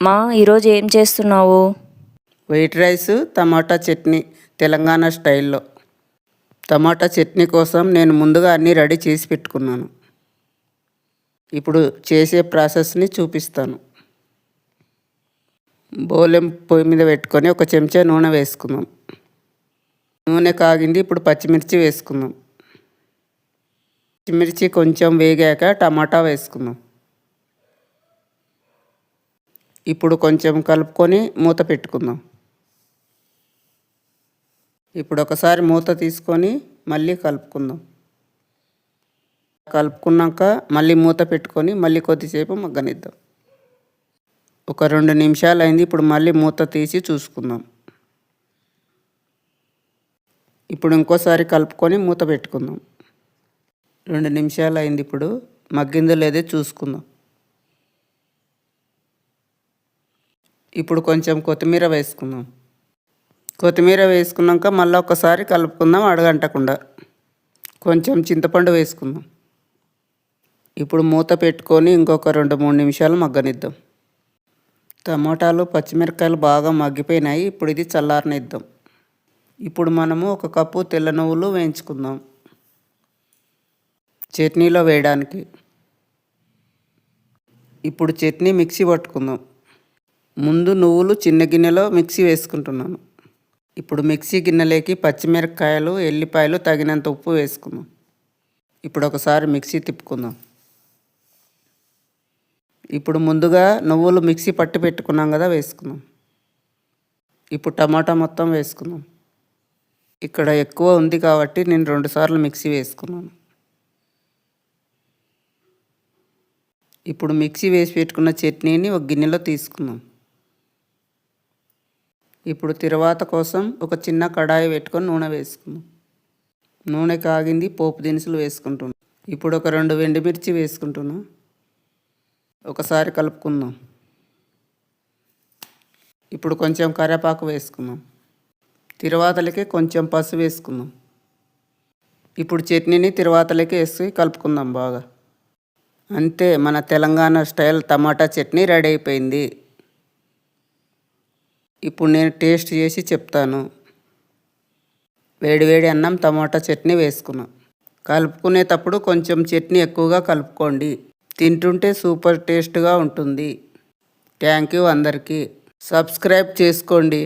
మా ఈరోజు ఏం చేస్తున్నావు? వైట్ రైస్ టమాటా చట్నీ తెలంగాణ స్టైల్లో. టమాటా చట్నీ కోసం నేను ముందుగా అన్నీ రెడీ చేసి పెట్టుకున్నాను. ఇప్పుడు చేసే ప్రాసెస్ని చూపిస్తాను. బోలెం పొయ్యి మీద పెట్టుకొని ఒక చెంచా నూనె వేసుకుందాం. నూనె కాగింది. ఇప్పుడు పచ్చిమిర్చి వేసుకుందాం. పచ్చిమిర్చి కొంచెం వేగాక టమాటా వేసుకుందాం. ఇప్పుడు కొంచెం కలుపుకొని మూత పెట్టుకుందాం. ఇప్పుడు ఒకసారి మూత తీసుకొని మళ్ళీ కలుపుకుందాం. కలుపుకున్నాక మళ్ళీ మూత పెట్టుకొని మళ్ళీ కొద్దిసేపు మగ్గనిద్దాం. ఒక 2 నిమిషాలు అయింది. ఇప్పుడు మళ్ళీ మూత తీసి చూసుకుందాం. ఇప్పుడు ఇంకోసారి కలుపుకొని మూత పెట్టుకుందాం. 2 నిమిషాలు అయింది. ఇప్పుడు మగ్గిందో లేదో చూసుకుందాం. ఇప్పుడు కొంచెం కొత్తిమీర వేసుకుందాం. కొత్తిమీర వేసుకున్నాక మళ్ళీ ఒకసారి కలుపుకుందాం అడగంటకుండా. కొంచెం చింతపండు వేసుకుందాం. ఇప్పుడు మూత పెట్టుకొని ఇంకొక 2-3 నిమిషాలు మగ్గనిద్దాం. టమాటాలు పచ్చిమిరపకాయలు బాగా మగ్గిపోయినాయి. ఇప్పుడు ఇది చల్లారనిద్దాం. ఇప్పుడు మనము 1 కప్పు తెల్ల నువ్వులు వేయించుకుందాం చట్నీలో వేయడానికి. ఇప్పుడు చట్నీ మిక్సీ పట్టుకుందాం. ముందు నువ్వులు చిన్న గిన్నెలో మిక్సీ వేసుకుంటున్నాను. ఇప్పుడు మిక్సీ గిన్నెలోకి పచ్చిమిరపకాయలు, ఎల్లిపాయలు, తగినంత ఉప్పు వేసుకుందాం. ఇప్పుడు ఒకసారి మిక్సీ తిప్పుకుందాం. ఇప్పుడు ముందుగా నువ్వులు మిక్సీ పట్టి పెట్టుకున్నాం కదా, వేసుకుందాం. ఇప్పుడు టమాటా మొత్తం వేసుకుందాం. ఇక్కడ ఎక్కువ ఉంది కాబట్టి నేను 2 సార్లు మిక్సీ వేసుకున్నాను. ఇప్పుడు మిక్సీ వేసి పెట్టుకున్న చట్నీని ఒక గిన్నెలో తీసుకుందాం. ఇప్పుడు తిరువాత కోసం ఒక చిన్న కడాయి పెట్టుకొని నూనె వేసుకుందాం. నూనె కాగింది. పోపు దినుసులు వేసుకుంటున్నాం. ఇప్పుడు ఒక 2 ఎండుమిర్చి వేసుకుంటున్నాం. ఒకసారి కలుపుకుందాం. ఇప్పుడు కొంచెం కరివేపాకు వేసుకుందాం. తిరువాతలకి కొంచెం పసుపు వేసుకుందాం. ఇప్పుడు చట్నీని తిరువాతలకి వేసి కలుపుకుందాం బాగా. అంతే, మన తెలంగాణ స్టైల్ టమాటా చట్నీ రెడీ అయిపోయింది. ఇప్పుడు నేను టేస్ట్ చేసి చెప్తాను. వేడివేడి అన్నం టమాటా చట్నీ వేసుకున్నాం. కలుపుకునేటప్పుడు కొంచెం చట్నీ ఎక్కువగా కలుపుకోండి. తింటుంటే సూపర్ టేస్ట్గా ఉంటుంది. థ్యాంక్ యూ అందరికీ. సబ్స్క్రైబ్ చేసుకోండి.